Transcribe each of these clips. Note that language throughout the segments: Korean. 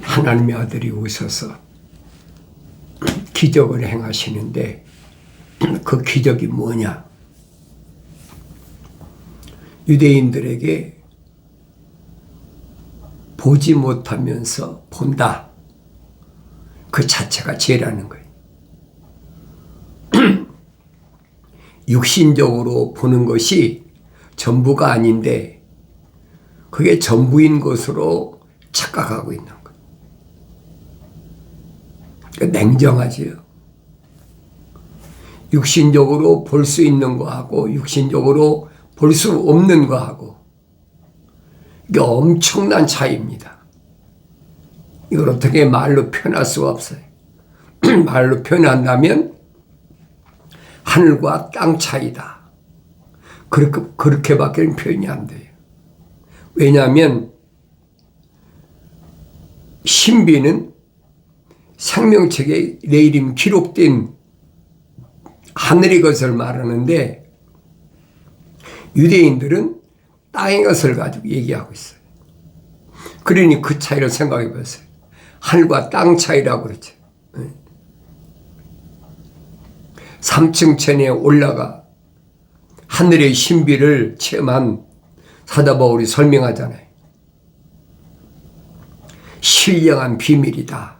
하나님의 아들이 오셔서 기적을 행하시는데 그 기적이 뭐냐? 유대인들에게 보지 못하면서 본다. 그 자체가 죄라는 거예요. 육신적으로 보는 것이 전부가 아닌데 그게 전부인 것으로 착각하고 있는 거예요. 그러니까 냉정하지요. 육신적으로 볼 수 있는 거하고 육신적으로 볼 수 없는 거하고 이게 엄청난 차이입니다. 이걸 어떻게 말로 표현할 수가 없어요. 말로 표현한다면 하늘과 땅 차이다. 그렇게밖에 표현이 안 돼요. 왜냐하면 신비는 생명책에 내 이름 기록된 하늘의 것을 말하는데 유대인들은 땅의 것을 가지고 얘기하고 있어요. 그러니 그 차이를 생각해 보세요. 하늘과 땅 차이라고 그러죠. 3층 천에 올라가 하늘의 신비를 체험한 사도 바울이 설명하잖아요. 신령한 비밀이다.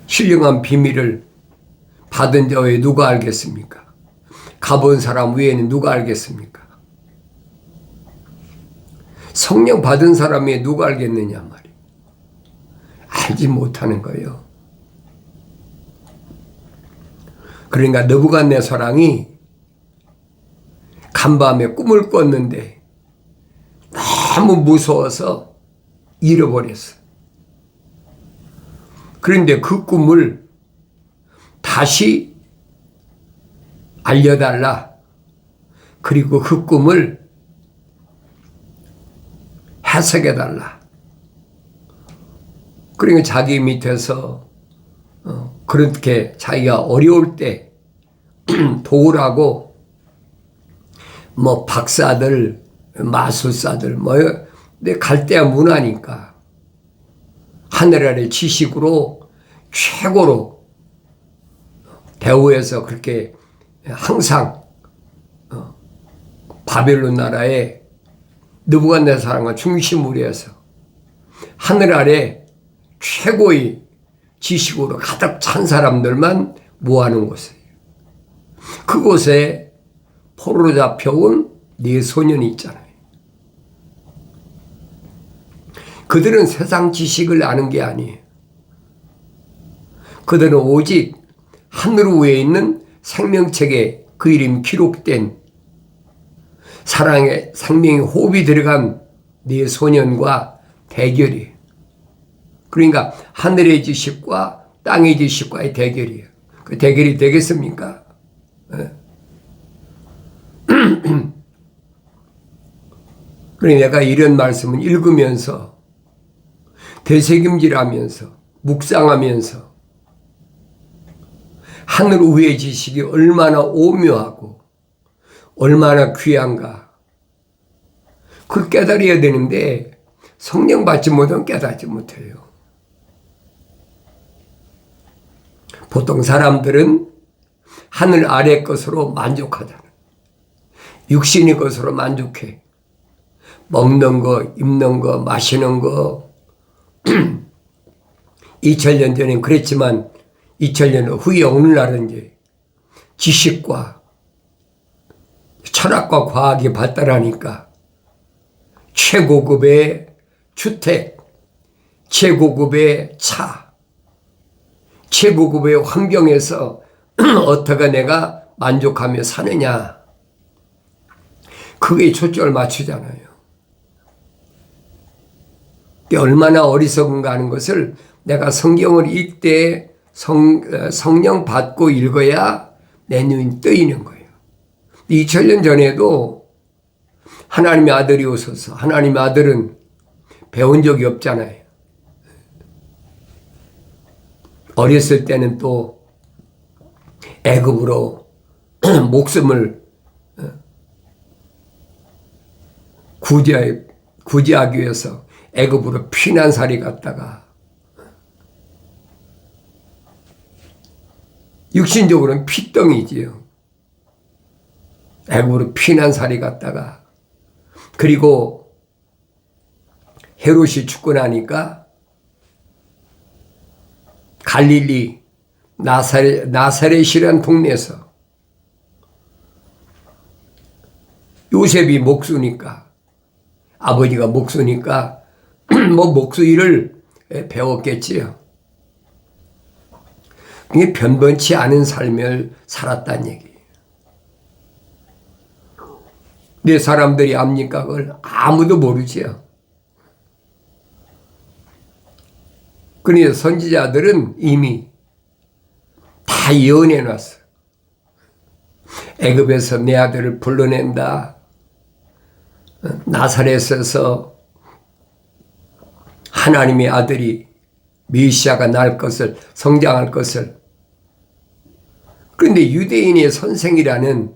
신령한 비밀을 받은 자 외에 누가 알겠습니까? 가본 사람 외에는 누가 알겠습니까? 성령 받은 사람 외에 누가 알겠느냐 말이에요. 알지 못하는 거예요. 그러니까 느부갓네살이 간밤에 꿈을 꿨는데 너무 무서워서 잃어버렸어요. 그런데 그 꿈을 다시 알려달라. 그리고 그 꿈을 해석해달라. 그러니까 자기 밑에서 그렇게 자기가 어려울 때 도우라고 뭐 박사들, 마술사들, 갈대아 문화니까 하늘 아래 지식으로 최고로 대우해서 그렇게 항상 바벨론 나라에 느부갓네살과 중심으로 해서 하늘 아래 최고의 지식으로 가득 찬 사람들만 모아놓은 곳이에요. 그곳에 포로로 잡혀온 4소년이 있잖아요. 그들은 세상 지식을 아는 게 아니에요. 그들은 오직 하늘 위에 있는 생명책에 그 이름이 기록된 사랑의 생명의 호흡이 들어간 4소년과 대결이에요. 그러니까 하늘의 지식과 땅의 지식과의 대결이에요. 그 대결이 되겠습니까? 그러니 내가 이런 말씀을 읽으면서 되새김질하면서 묵상하면서 하늘 위의 지식이 얼마나 오묘하고 얼마나 귀한가 그걸 깨달아야 되는데 성령 받지 못하면 깨닫지 못해요. 보통 사람들은 하늘 아래 것으로 만족하잖아요. 육신의 것으로 만족해. 먹는 거, 입는 거, 마시는 거. 2000년 전엔 그랬지만 2000년 후에 오늘날은 이제 지식과 철학과 과학이 발달하니까 최고급의 주택, 최고급의 차, 최고급의 환경에서 어떻게 내가 만족하며 사느냐. 그게 초점을 맞추잖아요. 얼마나 어리석은가 하는 것을 내가 성경을 읽을 때 성령 받고 읽어야 내 눈이 뜨이는 거예요. 2000년 전에도 하나님의 아들이 오셔서 하나님의 아들은 배운 적이 없잖아요. 어렸을 때는 또 애굽으로 목숨을 구제하여 구제하기 위해서 애굽으로 피난살이 갔다가 육신적으로는 피덩이지요. 애굽으로 피난살이 갔다가 그리고 헤롯이 죽고 나니까 갈릴리 나사렛이라는 동네에서 요셉이 목수니까 아버지가 목수니까 뭐 목수 일을 배웠겠지요. 그게 변변치 않은 삶을 살았다는 얘기예요. 내 사람들이 압니까? 그걸 아무도 모르지요. 그러니 선지자들은 이미 다 예언해 놨어. 애굽에서 내 아들을 불러낸다. 나사렛에서 하나님의 아들이 메시아가 날 것을, 성장할 것을. 그런데 유대인의 선생이라는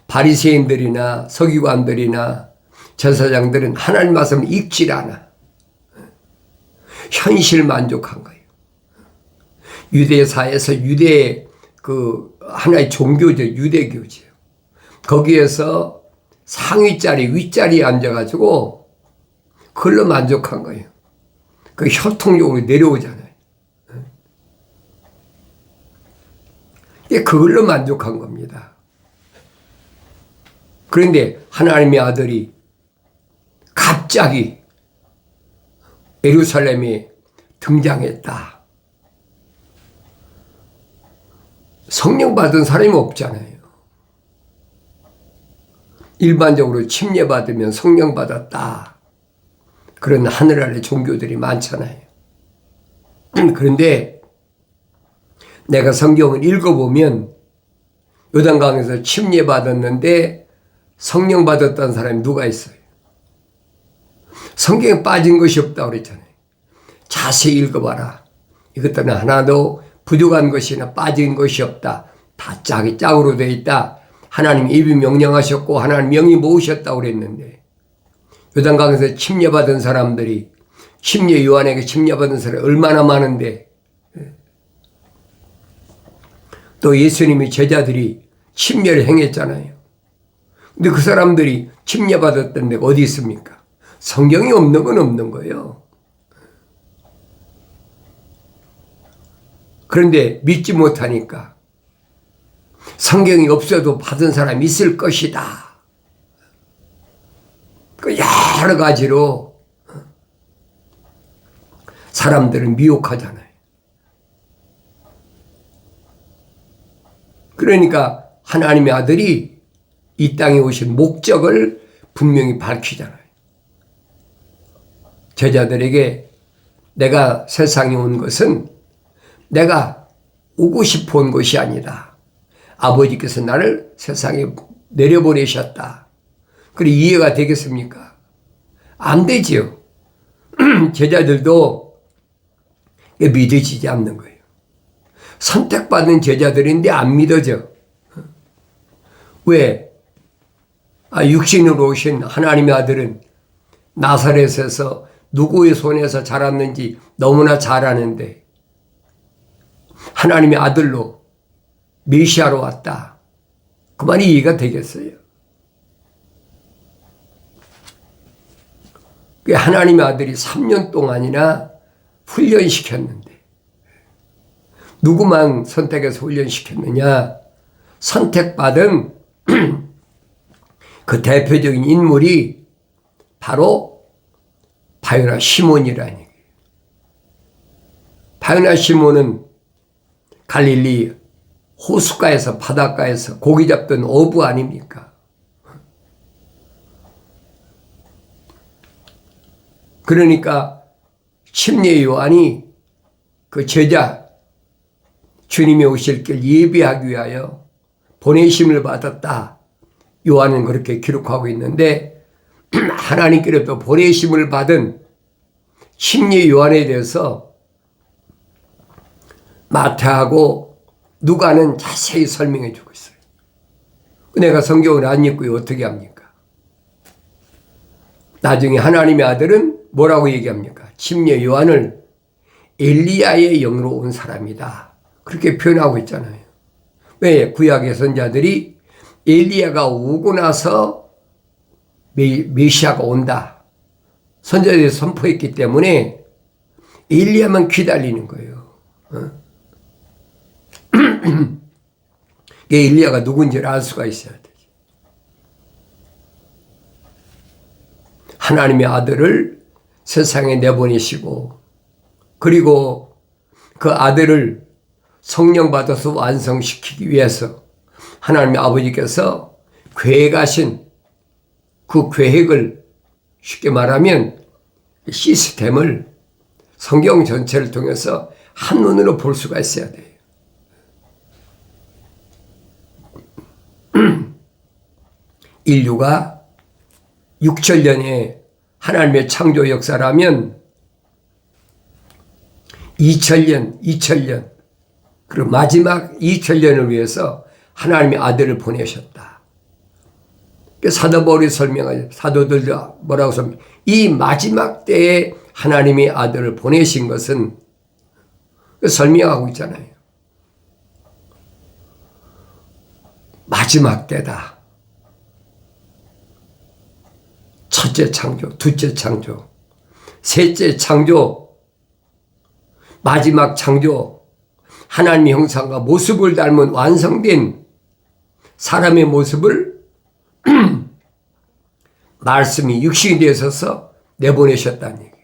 바리새인들이나 서기관들이나 제사장들은 하나님 말씀을 읽질 않아. 현실 만족한 거예요. 유대사에서 유대 하나의 종교죠. 유대교죠. 거기에서 상위 자리, 윗자리에 앉아가지고 그걸로 만족한 거예요. 그 혈통적으로 내려오잖아요. 그걸로 만족한 겁니다. 그런데 하나님의 아들이 갑자기 예루살렘에 등장했다. 성령 받은 사람이 없잖아요. 일반적으로 침례받으면 성령 받았다. 그런 하늘 아래 종교들이 많잖아요. 그런데 내가 성경을 읽어보면 요단강에서 침례받았는데 성령 받았다는 사람이 누가 있어요? 성경에 빠진 것이 없다고 그랬잖아요. 자세히 읽어봐라. 이것들은 하나도 부족한 것이나 빠진 것이 없다. 다 짝이 짝으로 되어 있다. 하나님 입이 명령하셨고 하나님 명이 모으셨다고 그랬는데 요단강에서 침례받은 사람들이 침례 요한에게 침례받은 사람이 얼마나 많은데 또 예수님의 제자들이 침례를 행했잖아요. 근데 그 사람들이 침례받았던 데가 어디 있습니까? 성경이 없는 건 없는 거예요. 그런데 믿지 못하니까 성경이 없어도 받은 사람이 있을 것이다. 그 여러 가지로 사람들은 미혹하잖아요. 그러니까 하나님의 아들이 이 땅에 오신 목적을 분명히 밝히잖아요. 제자들에게 내가 세상에 온 것은 내가 오고 싶어 온 것이 아니다. 아버지께서 나를 세상에 내려보내셨다. 그래 이해가 되겠습니까? 안 되지요. 제자들도 믿어지지 않는 거예요. 선택받은 제자들인데 안 믿어져. 왜? 육신으로 오신 하나님의 아들은 나사렛에서 누구의 손에서 자랐는지 너무나 잘 아는데 하나님의 아들로 메시아로 왔다. 그 말이 이해가 되겠어요? 하나님의 아들이 3년 동안이나 훈련시켰는데 누구만 선택해서 훈련시켰느냐? 선택받은 그 대표적인 인물이 바로 바요나 시몬이라는 얘기예요. 바요나 시몬은 갈릴리 호숫가에서 바닷가에서 고기 잡던 어부 아닙니까? 그러니까 침례 요한이 그 제자 주님이 오실 길 예비하기 위하여 보내심을 받았다. 요한은 그렇게 기록하고 있는데 하나님께로부터 보내심을 받은 침례 요한에 대해서 마태하고 누가는 자세히 설명해 주고 있어요. 내가 성경을 안 읽고 어떻게 합니까? 나중에 하나님의 아들은 뭐라고 얘기합니까? 침례 요한을 엘리야의 영으로 온 사람이다. 그렇게 표현하고 있잖아요. 왜? 구약의 선자들이 엘리야가 오고 나서 메시아가 온다. 선자들이 선포했기 때문에 엘리야만 기다리는 거예요. 엘리야가 누군지를 알 수가 있어야 되지. 하나님의 아들을 세상에 내보내시고 그리고 그 아들을 성령 받아서 완성시키기 위해서 하나님의 아버지께서 계획하신 그 계획을 쉽게 말하면 시스템을 성경 전체를 통해서 한눈으로 볼 수가 있어야 돼요. 인류가 6천년의 하나님의 창조 역사라면 2000년 그리고 마지막 2000년을 위해서 하나님의 아들을 보내셨다. 사도 바울이 설명하죠. 사도들도 뭐라고 설명? 이 마지막 때에 하나님의 아들을 보내신 것은 설명하고 있잖아요. 마지막 때다. 첫째 창조, 둘째 창조, 셋째 창조, 마지막 창조, 하나님의 형상과 모습을 닮은 완성된 사람의 모습을 말씀이 육신이 되셔서 내보내셨다는 얘기예요.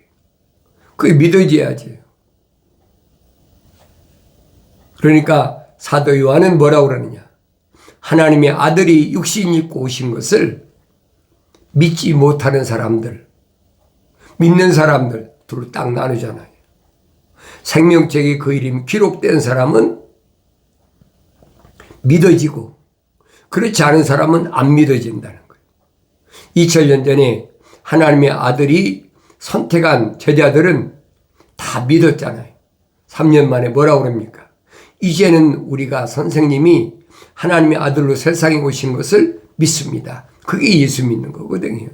그게 믿어져야지. 그러니까 사도 요한은 뭐라고 그러느냐? 하나님의 아들이 육신 입고 오신 것을 믿지 못하는 사람들, 믿는 사람들 둘로 딱 나누잖아요. 생명책에 그 이름이 기록된 사람은 믿어지고 그렇지 않은 사람은 안 믿어진다는 거예요. 2000년 전에 하나님의 아들이 선택한 제자들은 다 믿었잖아요. 3년 만에 뭐라고 그럽니까? 이제는 우리가 선생님이 하나님의 아들로 세상에 오신 것을 믿습니다. 그게 예수 믿는 거거든요.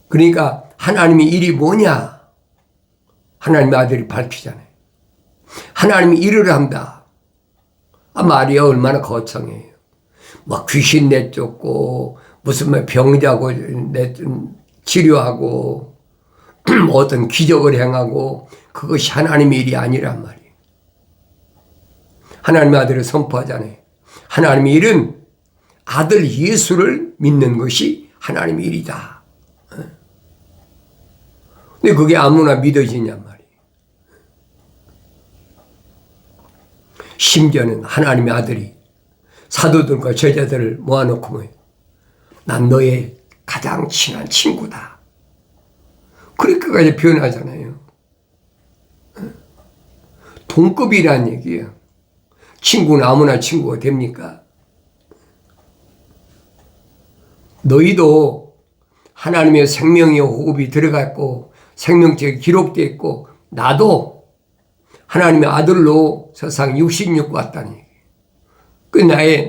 그러니까 하나님의 일이 뭐냐? 하나님의 아들이 밝히잖아요. 하나님이 일을 한다. 마리아 얼마나 거창해요. 막 귀신 내쫓고 무슨 병자고 치료하고 어떤 기적을 행하고 그것이 하나님의 일이 아니란 말이에요. 하나님의 아들을 선포하잖아요. 하나님의 일은 아들 예수를 믿는 것이 하나님의 일이다. 근데 그게 아무나 믿어지냔 말이에요. 심지어는 하나님의 아들이 사도들과 제자들을 모아놓고 뭐예요? 난 너의 가장 친한 친구다. 그렇게까지 표현하잖아요. 동급이란 얘기예요. 친구는 아무나 친구가 됩니까? 너희도 하나님의 생명의 호흡이 들어갔고 생명책에 기록되어 있고 나도 하나님의 아들로 세상 육신 입고 왔다니.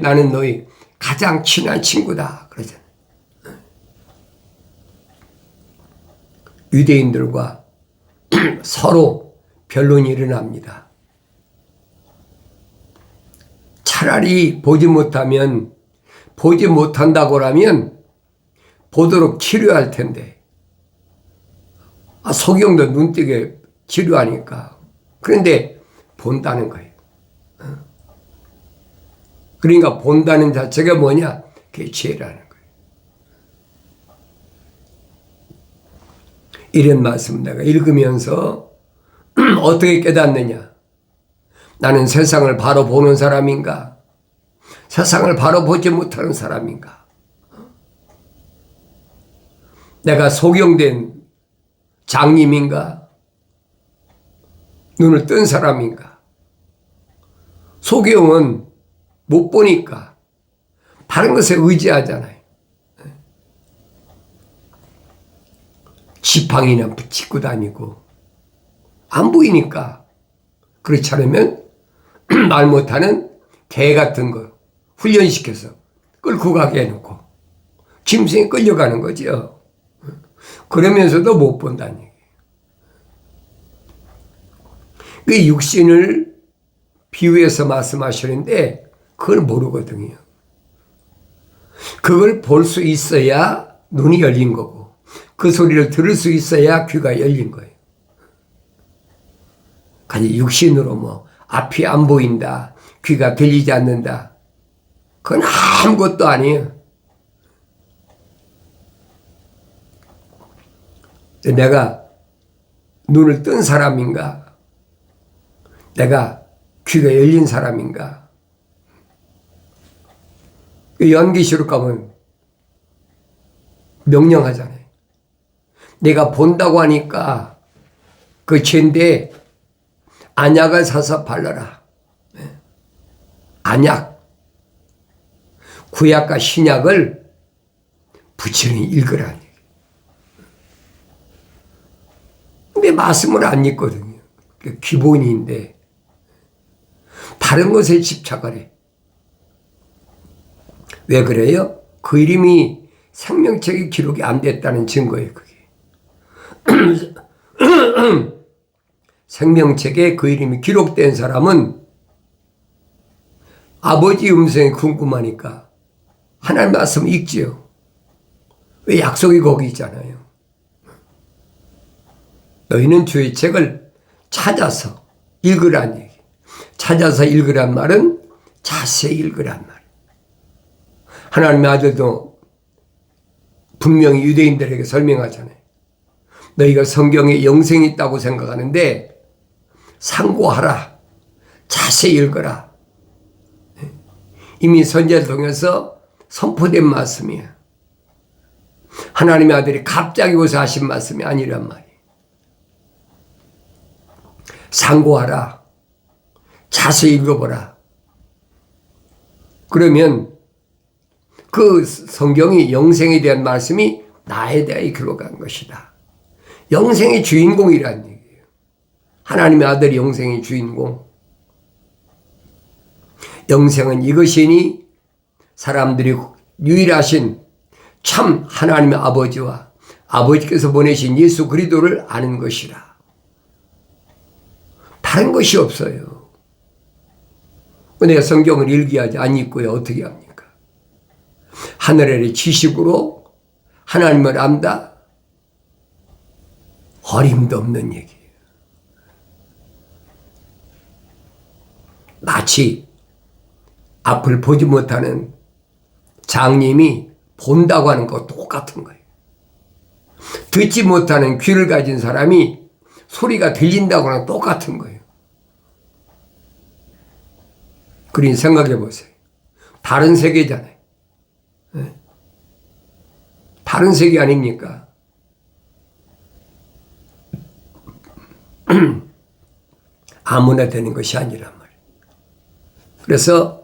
나는 너희 가장 친한 친구다. 그러잖아요. 유대인들과 서로 변론이 일어납니다. 차라리 보지 못한다고 하면 보도록 치료할 텐데. 소경도 눈뜨게 치료하니까. 그런데 본다는 거예요. 그러니까 본다는 자체가 뭐냐? 그게 죄라는 거예요. 이런 말씀 내가 읽으면서 어떻게 깨닫느냐? 나는 세상을 바로 보는 사람인가? 세상을 바로 보지 못하는 사람인가? 내가 소경된 장님인가? 눈을 뜬 사람인가? 소경은 못 보니까 다른 것에 의지하잖아요. 지팡이나 붙이고 다니고 안 보이니까. 그렇지 않으면 말 못하는 개 같은 거 훈련시켜서 끌고 가게 해놓고 짐승에 끌려가는 거죠. 그러면서도 못 본다는 얘기예요. 그 육신을 비유해서 말씀하시는데 그걸 모르거든요. 그걸 볼 수 있어야 눈이 열린 거고 그 소리를 들을 수 있어야 귀가 열린 거예요. 아니 육신으로 뭐 앞이 안 보인다, 귀가 들리지 않는다, 그건 아무것도 아니에요. 내가 눈을 뜬 사람인가? 내가 귀가 열린 사람인가? 연기시로 가면 명령하잖아요. 내가 본다고 하니까 그 죄인데 안약을 사서 발라라. 안약. 구약과 신약을 부지런히 읽으라. 근데 말씀을 안 읽거든요. 기본인데 다른 것에 집착하래. 왜 그래요? 그 이름이 생명책에 기록이 안 됐다는 증거예요. 그게. 생명책에 그 이름이 기록된 사람은 아버지 음성이 궁금하니까 하나님 말씀 읽지요. 왜 약속이 거기 있잖아요. 너희는 주의 책을 찾아서 읽으란 얘기. 찾아서 읽으란 말은 자세히 읽으란 말. 하나님의 아들도 분명히 유대인들에게 설명하잖아요. 너희가 성경에 영생이 있다고 생각하는데 상고하라. 자세히 읽어라. 이미 선지자를 통해서 선포된 말씀이야. 하나님의 아들이 갑자기 오서 하신 말씀이 아니란 말이에요. 상고하라. 자세히 읽어보라. 그러면 그 성경이 영생에 대한 말씀이 나에 대하여 기록한 것이다. 영생의 주인공이라는 얘기예요. 하나님의 아들이 영생의 주인공. 영생은 이것이니 사람들이 유일하신 참 하나님의 아버지와 아버지께서 보내신 예수 그리스도를 아는 것이라. 다른 것이 없어요. 내가 성경을 읽어야지 안 읽고요. 어떻게 합니까? 하늘의 지식으로 하나님을 안다? 어림도 없는 얘기예요. 마치 앞을 보지 못하는 장님이 본다고 하는 것 똑같은 거예요. 듣지 못하는 귀를 가진 사람이 소리가 들린다고 하는 것 똑같은 거예요. 그러니 생각해 보세요. 다른 세계잖아요. 다른 세계 아닙니까? 아무나 되는 것이 아니란 말이에요. 그래서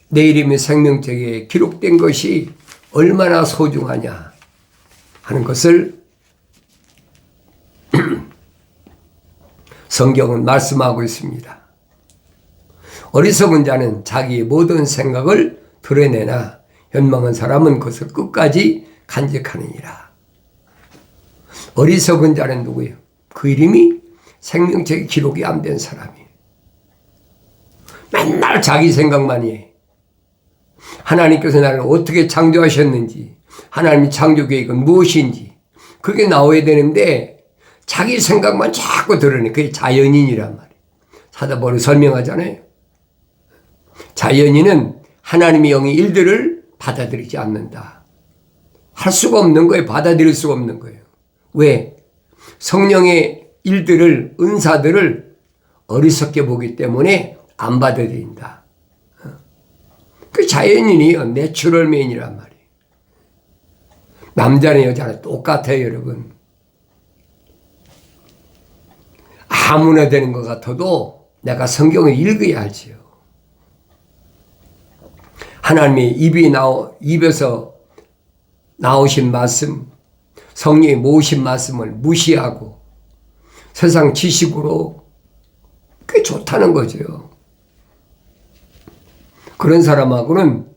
내 이름이 생명책에 기록된 것이 얼마나 소중하냐 하는 것을 성경은 말씀하고 있습니다. 어리석은 자는 자기의 모든 생각을 드러내나 현망한 사람은 그것을 끝까지 간직하느니라. 어리석은 자는 누구예요? 그 이름이 생명책에 기록이 안 된 사람이에요. 맨날 자기 생각만 해. 하나님께서 나를 어떻게 창조하셨는지, 하나님의 창조 계획은 무엇인지 그게 나와야 되는데 자기 생각만 자꾸 드러내. 그게 자연인이란 말이에요. 사도바울이 설명하잖아요. 자연인은 하나님의 영의 일들을 받아들이지 않는다. 할 수가 없는 거예요. 받아들일 수가 없는 거예요. 왜? 성령의 일들을, 은사들을 어리석게 보기 때문에 안 받아들인다. 그 자연인이요. 내추럴맨이란 말이에요. 남자나 여자나 똑같아요, 여러분. 아무나 되는 것 같아도 내가 성경을 읽어야 하지요. 하나님의 입에서 나오신 말씀, 성령이 모으신 말씀을 무시하고 세상 지식으로 그게 좋다는 거죠. 그런 사람하고는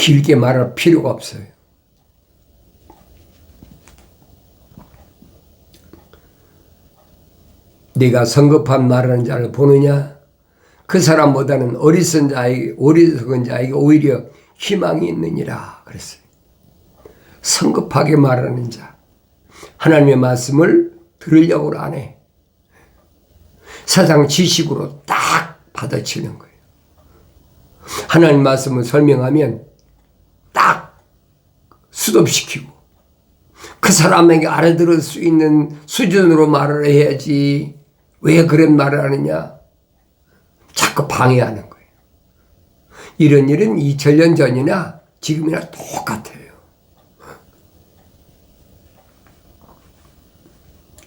길게 말할 필요가 없어요. 네가 성급한 말하는 자를 보느냐? 그 사람보다는 어리석은 자에게 오히려 희망이 있느니라 그랬어요. 성급하게 말하는 자, 하나님의 말씀을 들으려고 안 해. 세상 지식으로 딱 받아치는 거예요. 하나님 말씀을 설명하면 딱 수습시키고 그 사람에게 알아들을 수 있는 수준으로 말을 해야지 왜 그런 말을 하느냐? 자꾸 방해하는 거예요. 이런 일은 2000년 전이나 지금이나 똑같아요.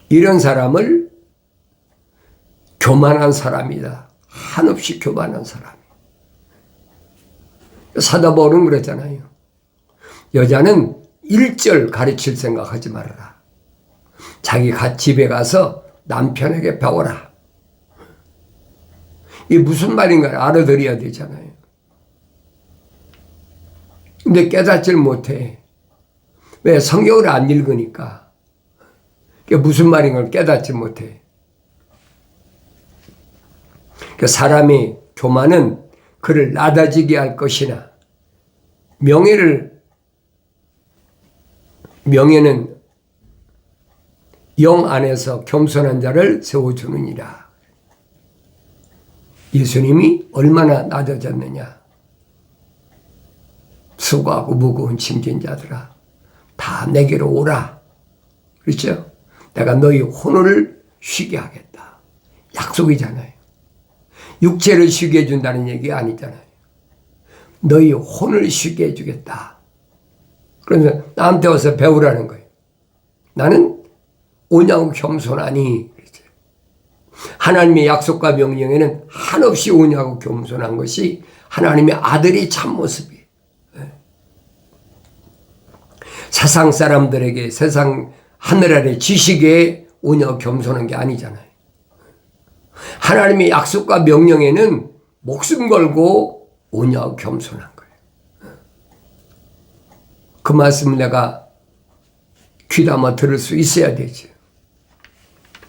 이런 사람을 교만한 사람이다. 한없이 교만한 사람. 사도 바울은 그랬잖아요. 여자는 일절 가르칠 생각하지 말아라. 자기 집에 가서 남편에게 배워라. 이게 무슨 말인가 알아들어야 되잖아요. 근데 깨닫질 못해. 왜? 성경을 안 읽으니까. 그게 무슨 말인 걸 깨닫지 못해. 그 사람의 교만은 그를 낮아지게 할 것이나 명예는 영 안에서 겸손한 자를 세워주느니라. 예수님이 얼마나 낮아졌느냐. 수고하고 무거운 짐진 자들아 다 내게로 오라. 그렇죠? 내가 너희 혼을 쉬게 하겠다. 약속이잖아요. 육체를 쉬게 해준다는 얘기 아니잖아요. 너희 혼을 쉬게 해주겠다. 그러면 나한테 와서 배우라는 거예요. 나는 온유하고 겸손하니. 하나님의 약속과 명령에는 한없이 온유하고 겸손한 것이 하나님의 아들의 참모습이에요. 세상 사람들에게 세상 하늘 아래 지식에 온유하고 겸손한 게 아니잖아요. 하나님의 약속과 명령에는 목숨 걸고 온유하고 겸손한 거예요. 그 말씀을 내가 귀담아 들을 수 있어야 되죠.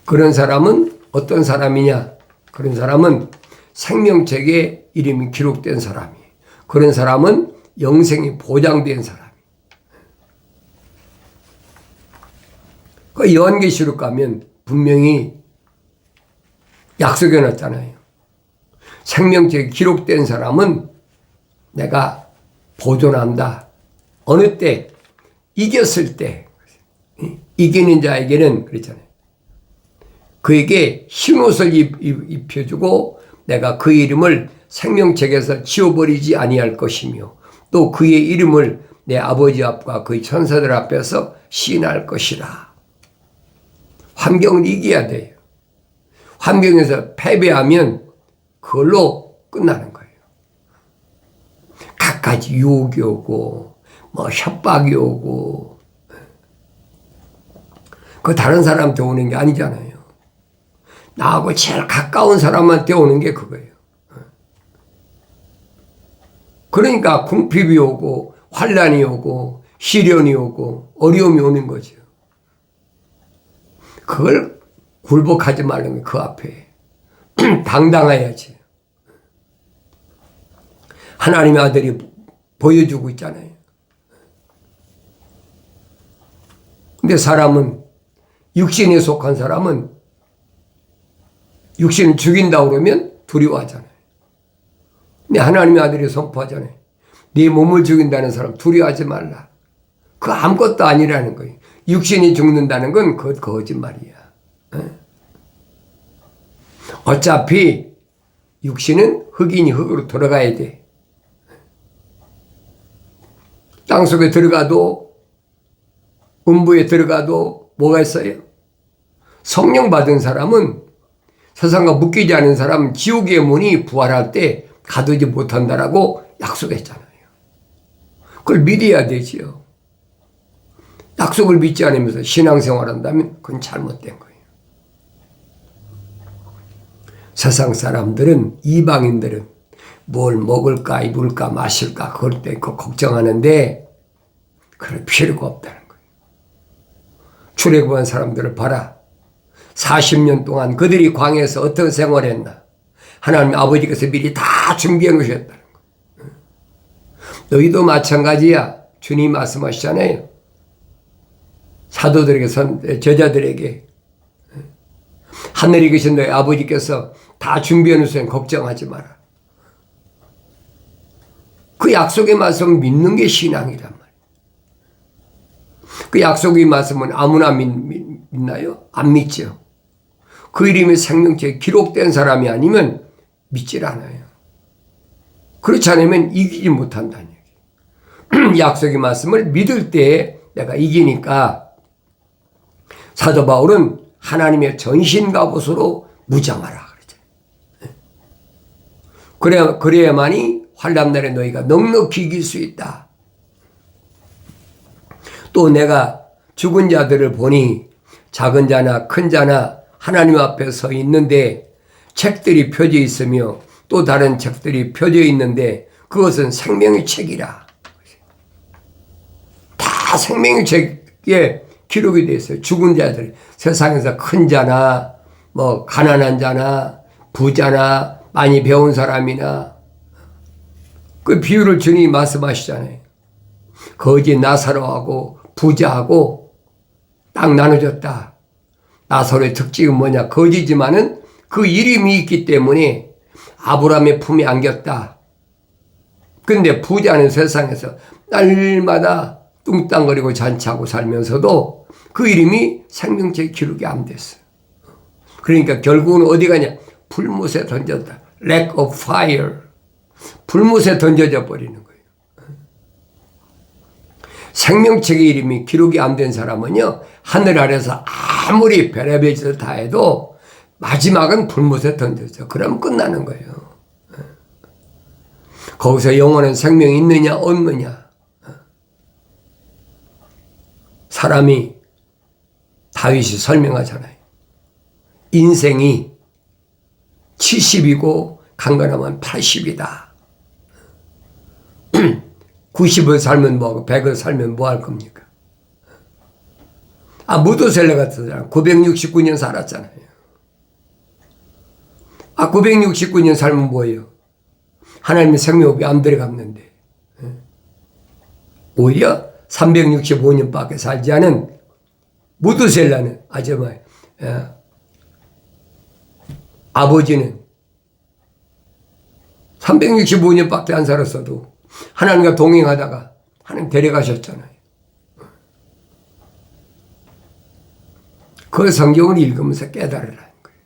그런 사람은 어떤 사람이냐? 그런 사람은 생명책에 이름이 기록된 사람이에요. 그런 사람은 영생이 보장된 사람이에요. 그 요한계시록 가면 분명히 약속해 놨잖아요. 생명책에 기록된 사람은 내가 보존한다. 어느 때? 이겼을 때. 이기는 자에게는 그렇잖아요. 그에게 흰옷을 입혀주고 내가 그 이름을 생명책에서 지워버리지 아니할 것이며 또 그의 이름을 내 아버지 앞과 그의 천사들 앞에서 시인할 것이라. 환경을 이겨야 돼요. 환경에서 패배하면 그걸로 끝나는 거예요. 갖가지 유혹이 오고 협박이 오고 그 다른 사람한테 오는 게 아니잖아요. 나하고 제일 가까운 사람한테 오는 게 그거예요. 그러니까 궁핍이 오고 환난이 오고 시련이 오고 어려움이 오는 거죠. 그걸 굴복하지 말는 거예요. 그 앞에 당당해야지. 하나님의 아들이 보여주고 있잖아요. 근데 사람은 육신에 속한 사람은 육신을 죽인다고 그러면 두려워하잖아요. 근데 하나님의 아들이 선포하잖아요. 네 몸을 죽인다는 사람 두려워하지 말라. 그거 아무것도 아니라는 거예요. 육신이 죽는다는 건 그것 거짓말이야. 어차피 육신은 흙이니 흙으로 돌아가야 돼. 땅속에 들어가도 음부에 들어가도 뭐가 있어요? 성령 받은 사람은 세상과 묶이지 않은 사람은 지옥의 문이 부활할 때 가두지 못한다라고 약속했잖아요. 그걸 믿어야 되지요. 약속을 믿지 않으면서 신앙생활 한다면 그건 잘못된 거예요. 세상 사람들은, 이방인들은 뭘 먹을까 입을까 마실까 그걸 때 걱정하는데 그럴 필요가 없다는 거예요. 출애굽한 사람들을 봐라. 40년 동안 그들이 광야에서 어떤 생활했나. 하나님 아버지께서 미리 다 준비해 놓으셨다는 거예요. 너희도 마찬가지야. 주님 말씀하시잖아요. 사도들에게 제자들에게 하늘에 계신 너희 아버지께서 다 준비해 놓으세요. 걱정하지 마라. 그 약속의 말씀을 믿는 게 신앙이란 말이에요. 그 약속의 말씀은 아무나 믿나요? 안 믿죠. 그 이름이 생명책에 기록된 사람이 아니면 믿질 않아요. 그렇지 않으면 이기지 못한다는 얘기예요. 약속의 말씀을 믿을 때 내가 이기니까 사도 바울은 하나님의 전신갑옷으로 무장하라 그러죠. 그래야만이 환난날에 너희가 넉넉히 이길 수 있다. 또 내가 죽은 자들을 보니 작은 자나 큰 자나 하나님 앞에 서 있는데 책들이 펴져 있으며 또 다른 책들이 펴져 있는데 그것은 생명의 책이라. 다 생명의 책에 기록이 되어 있어요. 죽은 자들, 세상에서 큰 자나 뭐 가난한 자나 부자나 많이 배운 사람이나 그 비유를 주님이 말씀하시잖아요. 거지 나사로하고 부자하고 딱 나눠졌다. 나사로의 특징은 뭐냐? 거지지만은 그 이름이 있기 때문에 아브라함의 품에 안겼다. 근데 부자는 세상에서 날마다 뚱땅거리고 잔치하고 살면서도 그 이름이 생명책에 기록이 안 됐어요. 그러니까 결국은 어디 가냐? 불못에 던졌다. Lack of fire. 불못에 던져져 버리는 거예요. 생명책의 이름이 기록이 안 된 사람은요, 하늘 아래서 아무리 별의별 짓을 다 해도 마지막은 불못에 던져져. 그럼 끝나는 거예요. 거기서 영원한 생명이 있느냐 없느냐. 사람이 다윗이 설명하잖아요. 인생이 70이고 강건하면 80이다. 90을 살면 뭐하고 100을 살면 뭐 할 겁니까? 무드셀러 같은 사람 969년 살았잖아요. 969년 살면 뭐예요? 하나님의 생명이 안 들어갔는데 오히려 365년밖에 살지 않은 무드셀러는 아버지는 365년밖에 안 살았어도 하나님과 동행하다가 하나님 데려가셨잖아요. 그 성경을 읽으면서 깨달으라는 거예요.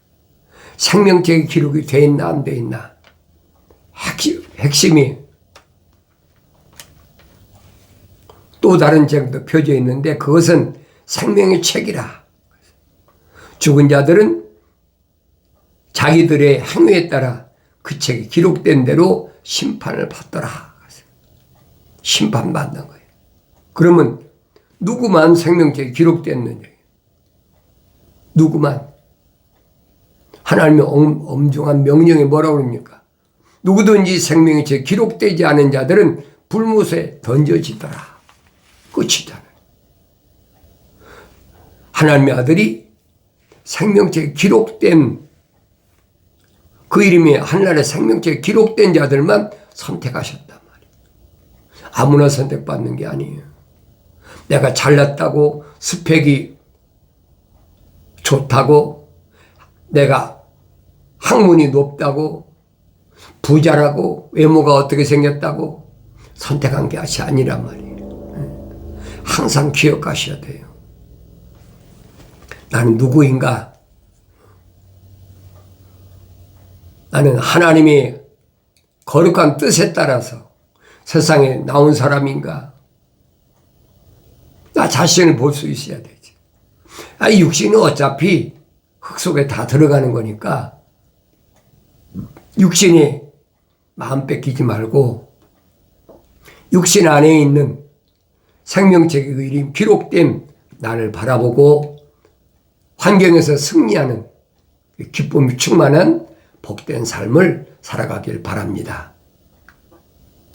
생명책의 기록이 돼 있나 안 돼 있나. 핵심이 또 다른 책도 펴져 있는데 그것은 생명의 책이라. 죽은 자들은 자기들의 행위에 따라 그 책이 기록된 대로 심판을 받더라. 심판받는 거예요. 그러면 누구만 생명책에 기록됐느냐. 누구만. 하나님의 엄중한 명령에 뭐라고 그럽니까? 누구든지 생명의 책에 기록되지 않은 자들은 불못에 던져지더라. 끝이잖아요. 하나님의 아들이 생명책에 기록된 그 이름이 하늘나라의 생명책에 기록된 자들만 선택하셨단 말이에요. 아무나 선택받는 게 아니에요. 내가 잘났다고 스펙이 좋다고 내가 학문이 높다고 부자라고 외모가 어떻게 생겼다고 선택한 게 아니란 말이에요. 항상 기억하셔야 돼요. 나는 누구인가? 나는 하나님의 거룩한 뜻에 따라서 세상에 나온 사람인가? 나 자신을 볼 수 있어야 되지. 육신은 어차피 흙 속에 다 들어가는 거니까 육신이 마음 뺏기지 말고 육신 안에 있는 생명책의 이름 기록된 나를 바라보고 환경에서 승리하는 기쁨이 충만한 복된 삶을 살아가길 바랍니다.